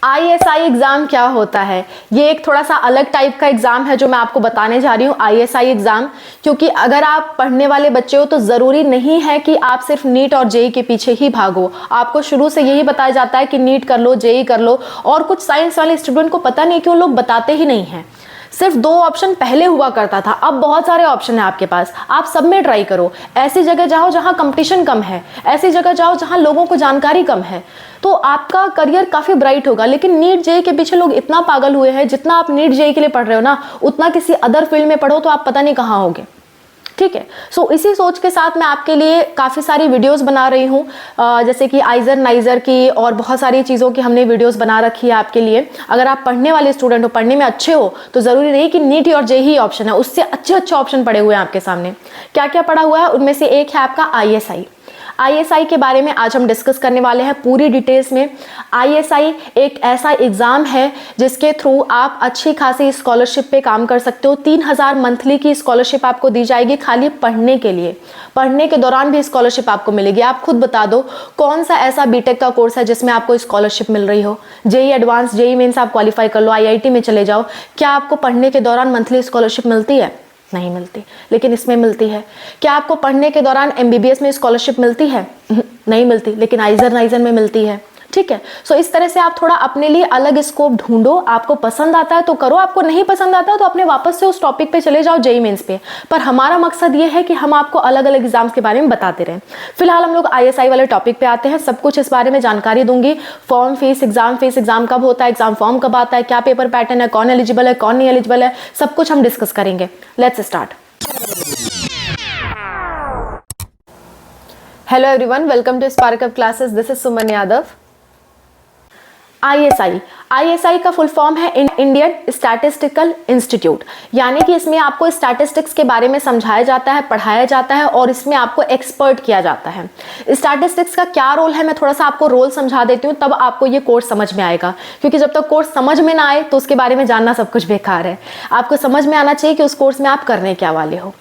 ISI exam क्या होता है? ये एक थोड़ा सा अलग टाइप का एग्ज़ाम है जो मैं आपको बताने जा रही हूँ, ISI एग्ज़ाम। क्योंकि अगर आप पढ़ने वाले बच्चे हो तो ज़रूरी नहीं है कि आप सिर्फ नीट और जेई के पीछे ही भागो। आपको शुरू से यही बताया जाता है कि नीट कर लो, जेई कर लो, और कुछ साइंस वाले स्टूडेंट को पता नहीं क्यों लोग बताते ही नहीं हैं। सिर्फ 2 ऑप्शन पहले हुआ करता था, अब बहुत सारे ऑप्शन है आपके पास, आप सब में ट्राई करो। ऐसी जगह जाओ जहां कंपटीशन कम है, ऐसी जगह जाओ जहां लोगों को जानकारी कम है, तो आपका करियर काफी ब्राइट होगा। लेकिन नीट जेई के पीछे लोग इतना पागल हुए हैं, जितना आप नीट जेई के लिए पढ़ रहे हो ना, उतना किसी अदर फील्ड में पढ़ो तो आप पता नहीं कहाँ होगे। ठीक है, सो इसी सोच के साथ मैं आपके लिए काफ़ी सारी वीडियोस बना रही हूँ, जैसे कि आइजर नाइजर की और बहुत सारी चीज़ों की हमने वीडियोस बना रखी है आपके लिए। अगर आप पढ़ने वाले स्टूडेंट हो, पढ़ने में अच्छे हो, तो ज़रूरी नहीं कि नीट और जेई ही ऑप्शन है, उससे अच्छे अच्छे ऑप्शन पड़े हुए हैं आपके सामने। क्या क्या पड़ा हुआ है उनमें से एक है आपका ISI के बारे में आज हम डिस्कस करने वाले हैं पूरी डिटेल्स में। ISI एक ऐसा एग्ज़ाम है जिसके थ्रू आप अच्छी खासी स्कॉलरशिप पे काम कर सकते हो। 3000 मंथली की स्कॉलरशिप आपको दी जाएगी खाली पढ़ने के लिए। पढ़ने के दौरान भी स्कॉलरशिप आपको मिलेगी। आप खुद बता दो कौन सा ऐसा बीटेक का कोर्स है जिसमें आपको स्कॉलरशिप मिल रही हो। जेई एडवांस, जेई मेंस आप क्वालिफाई कर लो, IIT में चले जाओ, क्या आपको पढ़ने के दौरान मंथली स्कॉलरशिप मिलती है? नहीं मिलती, लेकिन इसमें मिलती है। क्या आपको पढ़ने के दौरान MBBS में स्कॉलरशिप मिलती है? नहीं मिलती, लेकिन आइजर नाइजर में मिलती है। ठीक है, सो इस तरह से आप थोड़ा अपने लिए अलग स्कोप ढूंढो। आपको पसंद आता है तो करो, आपको नहीं पसंद आता है तो अपने वापस से उस टॉपिक पे चले जाओ, जेई मेंस पे। पर हमारा मकसद ये है कि हम आपको अलग अलग एग्जाम्स के बारे में बताते रहें। फिलहाल हम लोग ISI वाले टॉपिक पे आते हैं। सब कुछ इस बारे में जानकारी दूंगी। फॉर्म फीस, एग्जाम कब होता है, एग्जाम फॉर्म कब आता है, क्या पेपर पैटर्न है, कौन एलिजिबल है, कौन नहीं एलिजिबल है, सब कुछ हम डिस्कस करेंगे। Let's start. Hello everyone, welcome to Spark Up classes. This is Suman Yadav. ISI का फुल फॉर्म है इंडियन स्टैटिस्टिकल इंस्टीट्यूट, यानी कि इसमें आपको स्टैटिस्टिक्स के बारे में समझाया जाता है, पढ़ाया जाता है और इसमें आपको एक्सपर्ट किया जाता है। स्टैटिस्टिक्स का क्या रोल है, मैं थोड़ा सा आपको रोल समझा देती हूँ, तब आपको ये कोर्स समझ में आएगा। क्योंकि जब तक कोर्स समझ में ना आए तो उसके बारे में जानना सब कुछ बेकार है। आपको समझ में आना चाहिए कि उस कोर्स में आप करने क्या वाले हो।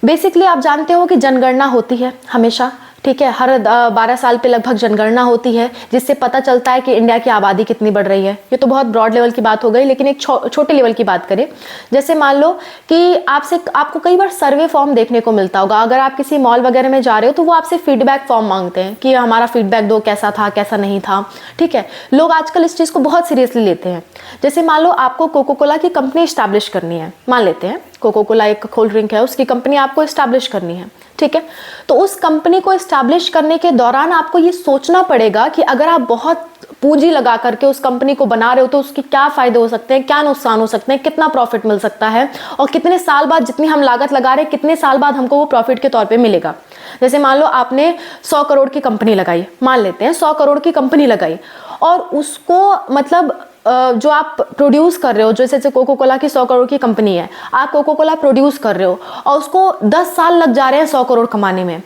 बेसिकली आप जानते हो कि जनगणना होती है हमेशा, ठीक है, हर 12 साल पे लगभग जनगणना होती है, जिससे पता चलता है कि इंडिया की आबादी कितनी बढ़ रही है। ये तो बहुत ब्रॉड लेवल की बात हो गई, लेकिन एक छोटे लेवल की बात करें। जैसे मान लो कि आपको कई बार सर्वे फॉर्म देखने को मिलता होगा। अगर आप किसी मॉल वगैरह में जा रहे हो तो वो आपसे फीडबैक फॉर्म मांगते हैं कि हमारा फीडबैक दो, कैसा था, कैसा नहीं था। ठीक है, लोग आजकल इस चीज़ को बहुत सीरियसली लेते हैं। जैसे मान लो आपको कोको कोला की कंपनी स्टैब्लिश करनी है, मान लेते हैं कोको कोला एक कोल्ड ड्रिंक है, उसकी कंपनी आपको स्टैब्लिश करनी है। ठीक है, तो उस कंपनी को स्टैब्लिश करने के दौरान आपको ये सोचना पड़ेगा कि अगर आप बहुत पूंजी लगा करके उस कंपनी को बना रहे हो तो उसके क्या फायदे हो सकते हैं, क्या नुकसान हो सकते हैं, कितना प्रॉफिट मिल सकता है, और कितने साल बाद, जितनी हम लागत लगा रहे हैं, कितने साल बाद हमको वो प्रॉफिट के तौर पे मिलेगा। जैसे मान लो आपने 100 करोड़ की कंपनी लगाई, मान लेते हैं 100 करोड़ की कंपनी लगाई, और उसको मतलब जो आप प्रोड्यूस कर रहे हो, जैसे कोको कोला की 100 करोड़ की कंपनी है, आप कोको कोला प्रोड्यूस कर रहे हो और उसको 10 साल लग जा रहे हैं 100 करोड़ कमाने में,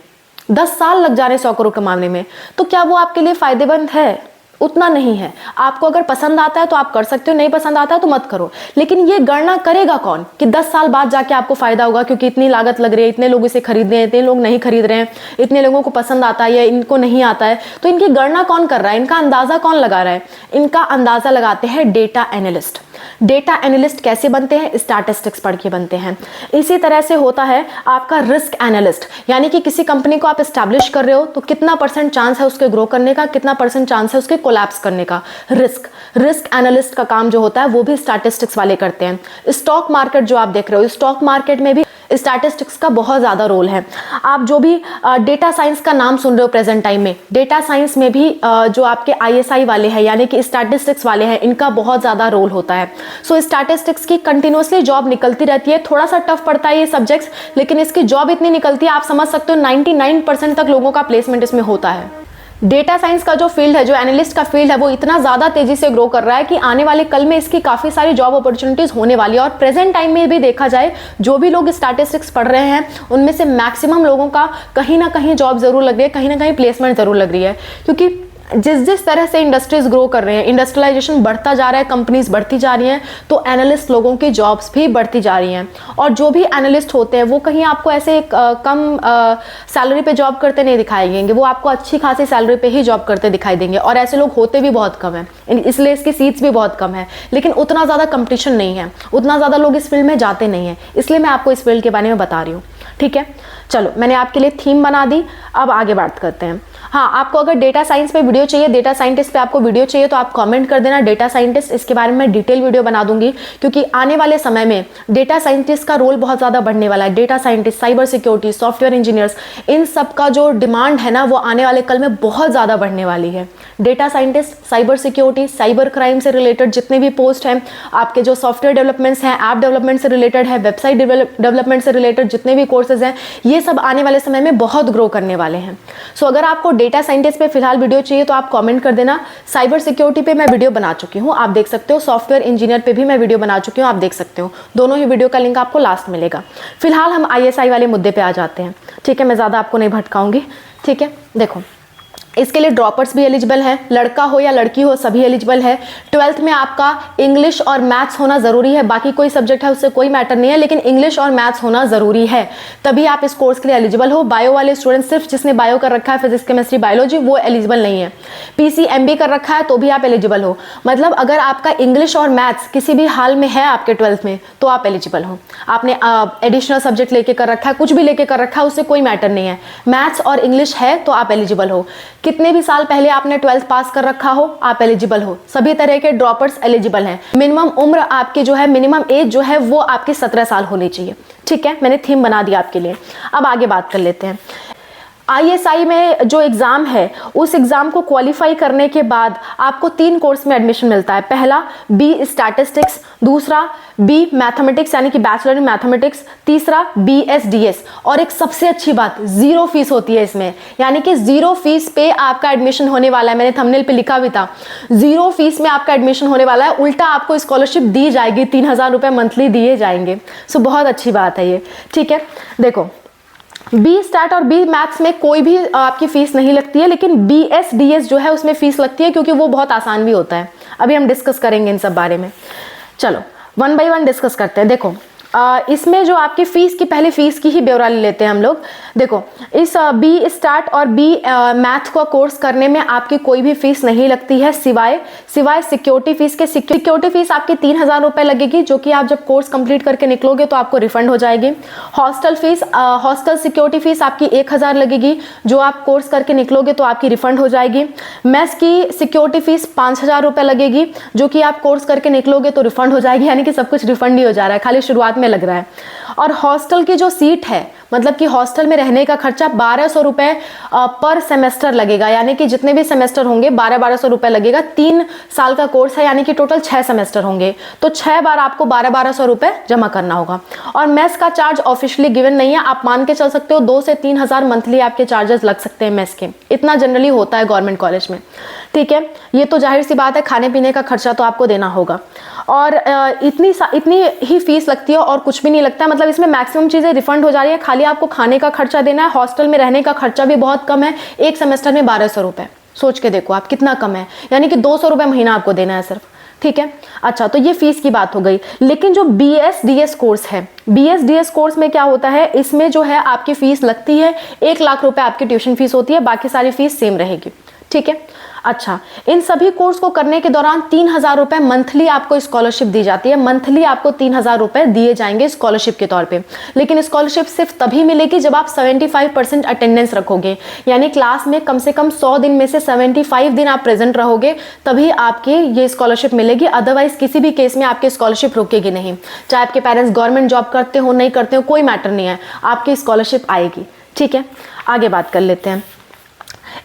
10 साल लग जा रहे हैं 100 करोड़ कमाने में, तो क्या वो आपके लिए फायदेमंद है? उतना नहीं है। आपको अगर पसंद आता है तो आप कर सकते हो, नहीं पसंद आता है तो मत करो। लेकिन ये गणना करेगा कौन कि 10 साल बाद जाके आपको फायदा होगा, क्योंकि इतनी लागत लग रही है, इतने लोग इसे खरीद रहे हैं, इतने लोग नहीं खरीद रहे हैं, इतने लोगों को पसंद आता है या इनको नहीं आता है। तो इनकी गणना कौन कर रहा है, इनका अंदाजा कौन लगा रहा है? इनका अंदाजा लगाते हैं डेटा एनालिस्ट। डेटा एनालिस्ट कैसे बनते हैं? स्टैटिस्टिक्स पढ़ के बनते हैं। इसी तरह से होता है आपका रिस्क एनालिस्ट, यानी कि किसी कंपनी को आप एस्टैब्लिश कर रहे हो तो कितना % चांस है उसके ग्रो करने का, कितना % चांस है उसके कोलैप्स करने का। रिस्क एनालिस्ट का काम जो होता है वो भी स्टैटिस्टिक्स वाले करते हैं। स्टॉक मार्केट जो आप देख रहे हो, स्टॉक मार्केट में भी स्टैटिस्टिक्स का बहुत ज़्यादा रोल है। आप जो भी डेटा साइंस का नाम सुन रहे हो प्रेजेंट टाइम में, डेटा साइंस में भी जो आपके ISI वाले हैं, यानी कि स्टैटिस्टिक्स वाले हैं, इनका बहुत ज़्यादा रोल होता है। सो स्टैटिस्टिक्स की कंटिन्यूसली जॉब निकलती रहती है। थोड़ा सा टफ पड़ता है ये सब्जेक्ट्स, लेकिन इसकी जॉब इतनी निकलती है, आप समझ सकते हो 99% तक लोगों का प्लेसमेंट इसमें होता है। डेटा साइंस का जो फील्ड है, जो एनालिस्ट का फील्ड है, वो इतना ज़्यादा तेज़ी से ग्रो कर रहा है कि आने वाले कल में इसकी काफ़ी सारी जॉब अपॉर्चुनिटीज़ होने वाली है। और प्रेजेंट टाइम में भी देखा जाए, जो भी लोग स्टैटिस्टिक्स पढ़ रहे हैं उनमें से मैक्सिमम लोगों का कहीं ना कहीं जॉब ज़रूर लग रही है, कहीं ना कहीं प्लेसमेंट ज़रूर लग रही है। क्योंकि जिस जिस तरह से इंडस्ट्रीज ग्रो कर रहे हैं, इंडस्ट्रियलाइजेशन बढ़ता जा रहा है, कंपनीज बढ़ती जा रही हैं, तो एनालिस्ट लोगों की जॉब्स भी बढ़ती जा रही हैं। और जो भी एनालिस्ट होते हैं वो कहीं आपको ऐसे कम सैलरी पे जॉब करते नहीं दिखाई देंगे, वो आपको अच्छी खासी सैलरी पे ही जॉब करते दिखाई देंगे, और ऐसे लोग होते भी बहुत कम हैं, इसलिए इसकी सीट्स भी बहुत कम है। लेकिन उतना ज़्यादा कंपटीशन नहीं है, उतना ज़्यादा लोग इस फील्ड में जाते नहीं हैं, इसलिए मैं आपको इस फील्ड के बारे में बता रही हूँ। ठीक है, चलो मैंने आपके लिए थीम बना दी, अब आगे बात करते हैं। हाँ, आपको अगर डेटा साइंस पे वीडियो चाहिए, डेटा साइंटिस्ट पे आपको वीडियो चाहिए, तो आप कमेंट कर देना डेटा साइंटिस्ट, इसके बारे में मैं डिटेल वीडियो बना दूंगी, क्योंकि आने वाले समय में डेटा साइंटिस्ट का रोल बहुत ज़्यादा बढ़ने वाला है। Data scientist, cyber security, software engineers, इन सब का जो डिमांड है ना, वो आने वाले कल में बहुत ज़्यादा बढ़ने वाली है। Data scientist, cyber security, cyber crime से रिलेटेड जितने भी पोस्ट हैं, आपके जो सॉफ्टवेयर डेवलपमेंट्स हैं, ऐप डेवलपमेंट से रिलेटेड है, वेबसाइट डेवलपमेंट से रिलेटेड जितने भी कोर्सेज हैं, ये सब आने वाले समय में बहुत ग्रो करने वाले हैं। सो अगर आपको डेटा साइंटिस्ट पे फिलहाल वीडियो चाहिए तो आप कमेंट कर देना। साइबर सिक्योरिटी पे मैं वीडियो बना चुकी हूँ, आप देख सकते हो। सॉफ्टवेयर इंजीनियर पे भी मैं वीडियो बना चुकी हूँ, आप देख सकते हो। दोनों ही वीडियो का लिंक आपको लास्ट मिलेगा। फिलहाल हम ISI वाले मुद्दे पे आ जाते हैं। ठीक है, मैं ज़्यादा आपको नहीं भटकाऊंगी। ठीक है, देखो इसके लिए ड्रॉपर्स भी एलिजिबल हैं, लड़का हो या लड़की हो सभी एलिजिबल है। 12th में आपका इंग्लिश और मैथ्स होना ज़रूरी है, बाकी कोई सब्जेक्ट है उससे कोई मैटर नहीं है, लेकिन इंग्लिश और मैथ्स होना ज़रूरी है, तभी आप इस कोर्स के लिए एलिजिबल हो। बायो वाले स्टूडेंट, सिर्फ जिसने बायो कर रखा है, फिजिक्स केमिस्ट्री बायोलॉजी, वो एलिजिबल नहीं है। PCMB कर रखा है तो भी आप एलिजिबल हो। मतलब अगर आपका इंग्लिश और मैथ्स किसी भी हाल में है आपके 12th में, तो आप एलिजिबल हो। आपने एडिशनल सब्जेक्ट लेके कर रखा है, कुछ भी लेके कर रखा है, उससे कोई मैटर नहीं है। मैथ्स और इंग्लिश है तो आप एलिजिबल हो। कितने भी साल पहले आपने 12th पास कर रखा हो, आप एलिजिबल हो। सभी तरह के ड्रॉपर्स एलिजिबल हैं। मिनिमम उम्र आपकी जो है, मिनिमम एज जो है वो आपकी 17 साल होनी चाहिए। ठीक है, मैंने थीम बना दिया आपके लिए। अब आगे बात कर लेते हैं। ISI में जो एग्ज़ाम है, उस एग्ज़ाम को क्वालिफाई करने के बाद आपको 3 कोर्स में एडमिशन मिलता है। पहला B स्टैटिस्टिक्स, दूसरा B मैथमेटिक्स यानी कि बैचलर इन मैथमेटिक्स, तीसरा BSDS। और एक सबसे अच्छी बात, 0 फीस होती है इसमें, यानी कि 0 फीस पे आपका एडमिशन होने वाला है। मैंने थंबनेल पे लिखा भी था, 0 फीस में आपका एडमिशन होने वाला है। उल्टा आपको स्कॉलरशिप दी जाएगी, 3000 रुपये मंथली दिए जाएंगे। सो बहुत अच्छी बात है ये। ठीक है, देखो B स्टैट और B मैथ्स में कोई भी आपकी फीस नहीं लगती है, लेकिन BSDS जो है उसमें फीस लगती है, क्योंकि वो बहुत आसान भी होता है। अभी हम डिस्कस करेंगे इन सब बारे में। चलो 1 बाय 1 डिस्कस करते हैं। देखो इसमें जो आपकी फीस की, पहले फीस की ही ब्यौरा ले लेते हैं हम लोग। देखो इस B स्टार्ट और B मैथ का कोर्स करने में आपकी कोई भी फीस नहीं लगती है, सिवाय सिक्योरिटी फीस के। सिक्योरिटी फीस आपकी 3000 रुपये लगेगी, जो कि आप जब कोर्स कंप्लीट करके निकलोगे तो आपको रिफंड हो जाएगी। Hostel fees, hostel security fees आपकी 1000 लगेगी, जो आप कोर्स करके निकलोगे तो आपकी रिफंड हो जाएगी। मेस की सिक्योरिटी फीस 5000 रुपये लगेगी, जो कि आप कोर्स करके निकलोगे तो रिफंड हो जाएगी, यानी कि सब कुछ रिफंड ही हो जा रहा है, खाली शुरुआत में लग रहा है। और हॉस्टल की जो सीट है, मतलब कि हॉस्टल में रहने का खर्चा 1200 रुपये पर सेमेस्टर लगेगा, यानी कि जितने भी सेमेस्टर होंगे 1200 रुपये लगेगा। 3 साल का कोर्स है, यानी कि टोटल 6 सेमेस्टर होंगे, तो 6 बार आपको 1200 रुपये जमा करना होगा। और मेस का चार्ज ऑफिशियली गिवन नहीं है, आप मान के चल सकते हो 2 से 3000 मंथली आपके चार्जेस लग सकते हैं मेस के। इतना जनरली होता है गवर्नमेंट कॉलेज में। ठीक है, ये तो जाहिर सी बात है, खाने पीने का खर्चा तो आपको देना होगा। और इतनी ही फीस लगती है और कुछ भी नहीं लगता है। मतलब इसमें मैक्सिमम चीज़ें रिफंड हो जा रही है, खाली आपको खाने का खर्चा देना है। हॉस्टल में रहने का खर्चा भी बहुत कम है, एक सेमेस्टर में 1200 रुपये। सोच के देखो आप कितना कम है, यानी कि 200 रुपये महीना आपको देना है सिर्फ। ठीक है, अच्छा तो ये फीस की बात हो गई। लेकिन जो BSDS कोर्स है, BSDS कोर्स में क्या होता है, इसमें जो है आपकी फीस लगती है 1 लाख रुपए आपकी ट्यूशन फीस होती है, बाकी सारी फीस सेम रहेगी। ठीक है, अच्छा इन सभी कोर्स को करने के दौरान 3000 रुपये मंथली आपको स्कॉलरशिप दी जाती है। मंथली आपको 3000 रुपये दिए जाएंगे स्कॉलरशिप के तौर पे। लेकिन स्कॉलरशिप सिर्फ तभी मिलेगी जब आप 75% अटेंडेंस रखोगे, यानी क्लास में कम से कम 100 दिन में से 75 दिन आप प्रेजेंट रहोगे, तभी आपकी ये स्कॉलरशिप मिलेगी। अदरवाइज किसी भी केस में आपकी स्कॉलरशिप रुकेगी नहीं। चाहे आपके पेरेंट्स गवर्नमेंट जॉब करते हो नहीं करते हो, कोई मैटर नहीं है, आपकी स्कॉलरशिप आएगी। ठीक है, आगे बात कर लेते हैं।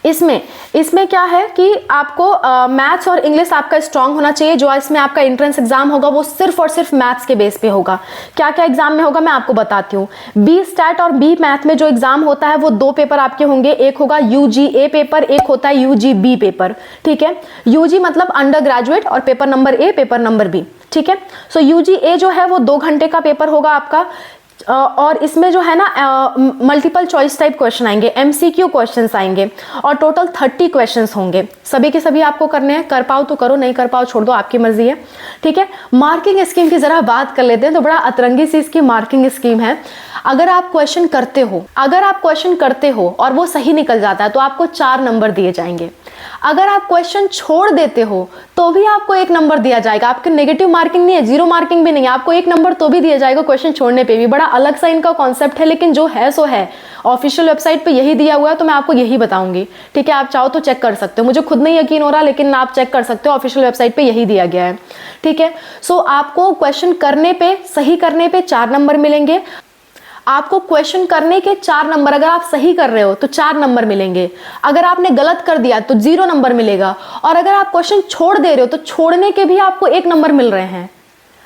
इसमें क्या है कि आपको मैथ्स और इंग्लिश आपका स्ट्रांग होना चाहिए। जो इसमें आपका एंट्रेंस एग्जाम होगा वो सिर्फ और सिर्फ मैथ्स के बेस पे होगा। क्या क्या एग्जाम में होगा मैं आपको बताती हूँ। B स्टैट और B मैथ में जो एग्जाम होता है वो 2 पेपर आपके होंगे, एक होगा UGA पेपर, एक होता है UGB पेपर। ठीक है, UG मतलब अंडर ग्रेजुएट और paper number A, paper number B। ठीक है, सो UGA जो है वो 2 घंटे का पेपर होगा आपका। और इसमें जो है ना मल्टीपल चॉइस टाइप क्वेश्चन आएंगे, एमसीक्यू क्वेश्चंस आएंगे और टोटल 30 क्वेश्चंस होंगे। सभी के सभी आपको करने हैं, कर पाओ तो करो, नहीं कर पाओ छोड़ दो, आपकी मर्जी है। ठीक है, मार्किंग स्कीम की जरा बात कर लेते हैं। तो बड़ा अतरंगी सी इसकी मार्किंग स्कीम है। अगर आप क्वेश्चन करते हो और वो सही निकल जाता है तो आपको 4 नंबर दिए जाएंगे। अगर आप क्वेश्चन छोड़ देते हो तो भी आपको 1 नंबर दिया जाएगा। आपकी नेगेटिव मार्किंग नहीं है, 0 मार्किंग भी नहीं है, आपको 1 नंबर तो भी दिया जाएगा क्वेश्चन छोड़ने पे भी। बड़ा अलग सा इनका कॉन्सेप्ट है, लेकिन जो है सो है। ऑफिशियल वेबसाइट पे यही दिया हुआ है तो मैं आपको यही बताऊंगी। ठीक है, आप चाहो तो चेक कर सकते हो, मुझे खुद नहीं यकीन हो रहा लेकिन आप चेक कर सकते हो, ऑफिशियल वेबसाइट पे यही दिया गया है। ठीक है, सो आपको क्वेश्चन करने पे, सही करने पे 4 नंबर मिलेंगे। आपको क्वेश्चन करने के 4 नंबर, अगर आप सही कर रहे हो तो 4 नंबर मिलेंगे, अगर आपने गलत कर दिया तो 0 नंबर मिलेगा, और अगर आप क्वेश्चन छोड़ दे रहे हो तो छोड़ने के भी आपको 1 नंबर मिल रहे हैं।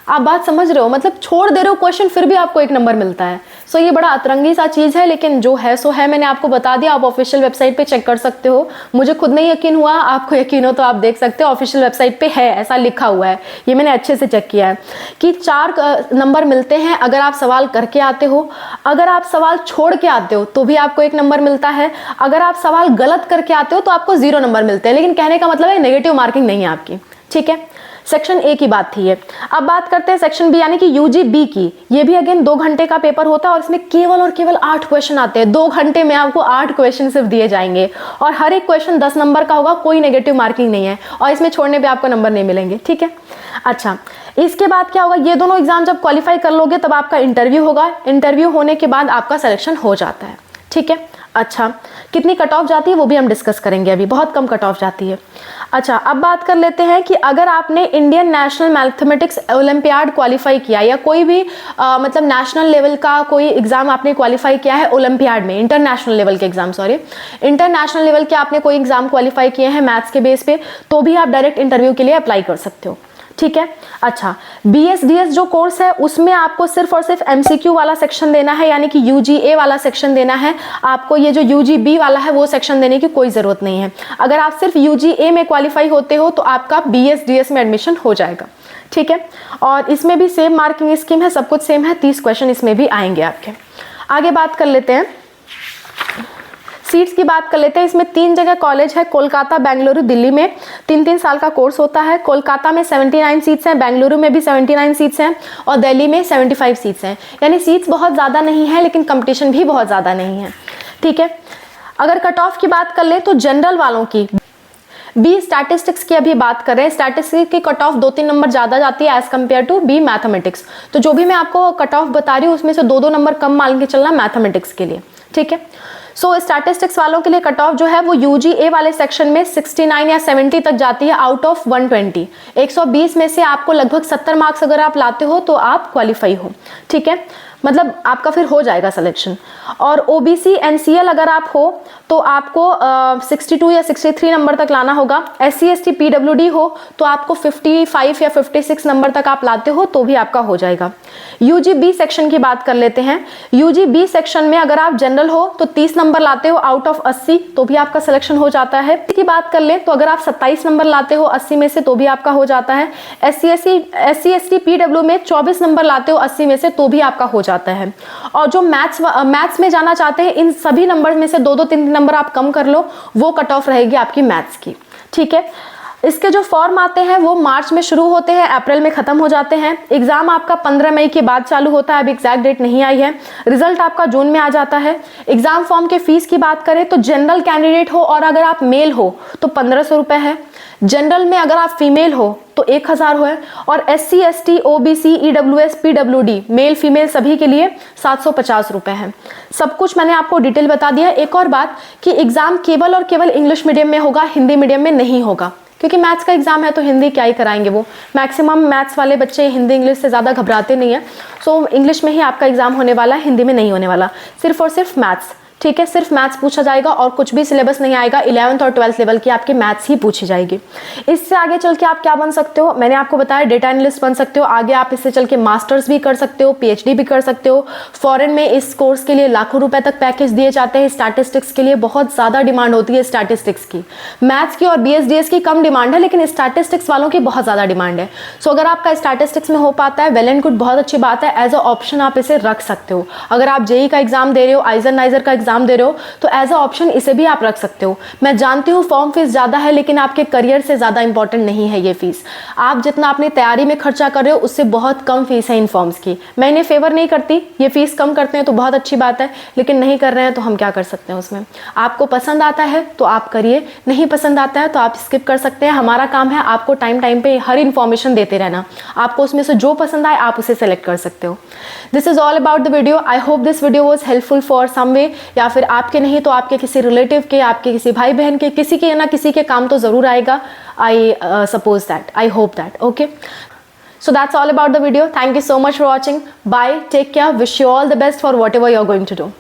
आप बात समझ रहे हो, मतलब छोड़ दे रहे हो क्वेश्चन फिर भी आपको 1 नंबर मिलता है। सो ये बड़ा अतरंगी सा चीज है, लेकिन जो है सो है, मैंने आपको बता दिया। आप ऑफिशियल वेबसाइट पे चेक कर सकते हो, मुझे खुद नहीं यकीन हुआ, आपको यकीन हो तो आप देख सकते हो, ऑफिशियल वेबसाइट पे है, ऐसा लिखा हुआ है। ये मैंने अच्छे से चेक किया है कि 4 नंबर मिलते हैं अगर आप सवाल करके आते हो। अगर आप सवाल छोड़ के आते हो तो भी आपको 1 नंबर मिलता है। अगर आप सवाल गलत करके आते हो तो आपको 0 नंबर मिलते हैं। लेकिन कहने का मतलब है नेगेटिव मार्किंग नहीं है आपकी। ठीक है, सेक्शन ए की बात थी ये। अब बात करते हैं सेक्शन बी यानी कि यूजी बी की। ये भी अगेन 2 घंटे का पेपर होता है और इसमें केवल और केवल 8 क्वेश्चन आते हैं। 2 घंटे में आपको 8 क्वेश्चन सिर्फ दिए जाएंगे और हर एक क्वेश्चन 10 नंबर का होगा, कोई नेगेटिव मार्किंग नहीं है और इसमें छोड़ने पे आपको नंबर नहीं मिलेंगे। ठीक है, अच्छा इसके बाद क्या होगा, ये दोनों एग्जाम जब क्वालिफाई कर लोगे तब आपका इंटरव्यू होगा। इंटरव्यू होने के बाद आपका सिलेक्शन हो जाता है। ठीक है, अच्छा कितनी कट ऑफ जाती है वो भी हम डिस्कस करेंगे, अभी बहुत कम कट ऑफ जाती है। अच्छा अब बात कर लेते हैं कि अगर आपने Indian national mathematics olympiad qualify किया या कोई भी मतलब नेशनल लेवल का कोई एग्जाम आपने क्वालिफाई किया है ओलंपियाड में, इंटरनेशनल लेवल के एग्जाम, सॉरी इंटरनेशनल लेवल के आपने कोई एग्जाम क्वालिफाई किए हैं मैथ्स के बेस पे, तो भी आप डायरेक्ट इंटरव्यू के लिए अप्लाई कर सकते हो। ठीक है, अच्छा BSDS जो कोर्स है उसमें आपको सिर्फ और सिर्फ MCQ वाला सेक्शन देना है, यानी कि UGA वाला सेक्शन देना है। आपको ये जो UGB वाला है वो सेक्शन देने की कोई जरूरत नहीं है। अगर आप सिर्फ UGA में क्वालिफाई होते हो तो आपका BSDS में एडमिशन हो जाएगा। ठीक है, और इसमें भी सेम मार्किंग स्कीम है, सब कुछ सेम है, 30 क्वेश्चन इसमें भी आएंगे आपके। आगे बात कर लेते हैं, सीट्स की बात कर लेते हैं। इसमें 3 जगह कॉलेज है, कोलकाता, बेंगलुरु, दिल्ली में 3-3 साल का कोर्स होता है। कोलकाता में 79 सीट्स हैं, बेंगलुरु में भी 79 सीट्स हैं और दिल्ली में 75 सीट्स हैं। यानी सीट्स बहुत ज़्यादा नहीं है लेकिन कंपटीशन भी बहुत ज़्यादा नहीं है। ठीक है, अगर कट ऑफ की बात कर ले तो जनरल वालों की बी स्टैटिस्टिक्स की अभी बात कर रहे हैं। स्टैटिस्टिक्स की कट ऑफ 2-3 नंबर ज़्यादा जाती है as compare to B mathematics. तो जो भी मैं आपको कट ऑफ बता रही हूँ उसमें से 2-2 नंबर कम मान के चलना मैथमेटिक्स के लिए। ठीक है, सो स्टैटिस्टिक्स वालों के लिए कट ऑफ जो है वो UGA वाले सेक्शन में 69 या 70 तक जाती है आउट ऑफ 120। 120 में से आपको लगभग 70 मार्क्स अगर आप लाते हो तो आप क्वालिफाई हो। ठीक है, मतलब आपका फिर हो जाएगा सिलेक्शन। और OBC NCL अगर आप हो तो आपको 62 या 63 नंबर तक लाना होगा। SC ST PWD हो तो आपको 55 या 56 नंबर तक आप लाते हो तो भी आपका हो जाएगा। UGB सेक्शन की बात कर लेते हैं। UGB सेक्शन में अगर आप जनरल हो तो 30 नंबर लाते हो आउट ऑफ 80 तो भी आपका सिलेक्शन हो जाता है। की बात कर ले तो अगर आप 27 नंबर लाते हो 80 में से तो भी आपका हो जाता है। SC ST PW में 24 नंबर लाते हो 80 में से तो भी आपका हो जाता है। और जो मैथ्स में जाना चाहते हैं इन सभी नंबर में से 2-3 नंबर आप कम कर लो, वो कट ऑफ रहेगी आपकी मैथ्स की। ठीक है, इसके जो फॉर्म आते हैं वो मार्च में शुरू होते हैं, अप्रैल में खत्म हो जाते हैं। एग्जाम आपका 15 मई के बाद चालू होता है, अभी एग्जैक्ट डेट नहीं आई है। रिजल्ट आपका जून में आ जाता है। एग्जाम फॉर्म के फीस की बात करें तो जनरल कैंडिडेट हो और अगर आप मेल हो तो 1500 रुपए है। जनरल में अगर आप फीमेल हो तो 1000 है और SC ST OBC EWS PWD male female सभी के लिए 750 रुपए है। सब कुछ मैंने आपको डिटेल बता दिया। एक और बात कि एग्जाम केवल और केवल इंग्लिश मीडियम में होगा, हिंदी मीडियम में नहीं होगा, क्योंकि मैथ्स का एग्जाम है तो हिंदी क्या ही कराएंगे वो। मैक्सिमम मैथ्स वाले बच्चे हिंदी इंग्लिश से ज़्यादा घबराते नहीं है। सो इंग्लिश में ही आपका एग्जाम होने वाला है, हिंदी में नहीं होने वाला, सिर्फ और सिर्फ मैथ्स। ठीक है, सिर्फ मैथ्स पूछा जाएगा और कुछ भी सिलेबस नहीं आएगा। 11th और 12th लेवल की आपकी मैथ्स ही पूछी जाएगी। इससे आगे चल के आप क्या बन सकते हो, मैंने आपको बताया डेटा एनालिस्ट बन सकते हो। आगे आप इससे चल के मास्टर्स भी कर सकते हो, पीएचडी भी कर सकते हो। फॉरेन में इस कोर्स के लिए लाखों रुपए तक पैकेज दिए जाते हैं। स्टैटिस्टिक्स के लिए बहुत ज़्यादा डिमांड होती है। स्टैटिस्टिक्स की, मैथ्स की और बीएसडीएस की कम डिमांड है, लेकिन स्टैटिस्टिक्स वालों की बहुत ज़्यादा डिमांड है। सो अगर आपका स्टैटिस्टिक्स में हो पाता है, वेल एंड गुड, बहुत अच्छी बात है। एज अ ऑप्शन आप इसे रख सकते हो। अगर आप जेई का एग्जाम दे रहे हो, आइजर का एग्जाम दे रहे हो, तो एज अ ऑप्शन इसे भी आप रख सकते हो। मैं जानती हूँ फॉर्म फीस ज़्यादा है, लेकिन आपके करियर से ज़्यादा इंपॉर्टेंट नहीं है ये फीस। आप जितना अपनी तैयारी में खर्चा कर रहे हो उससे बहुत कम फीस है इन फॉर्म्स की। मैं इन्हें फेवर नहीं करती, ये फीस कम करते हैं तो बहुत अच्छी बात है, लेकिन नहीं कर रहे हैं तो हम क्या कर सकते हैं उसमें। आपको पसंद आता है तो आप करिए, नहीं पसंद आता है तो आप स्किप कर सकते हैं। हमारा काम है आपको टाइम टाइम पे हर इन्फॉर्मेशन देते रहना। आपको उसमें से जो पसंद आए आप उसे सेलेक्ट कर सकते हो। This is all about the video. I hope this video was helpful for some way, या फिर आपके नहीं तो आपके किसी रिलेटिव के, आपके किसी भाई बहन के, किसी के ना किसी के काम तो जरूर आएगा। I suppose that, I hope that. Okay, so that's all about the video. Thank you so much for watching. Bye, take care, wish you all the best for whatever you're going to do.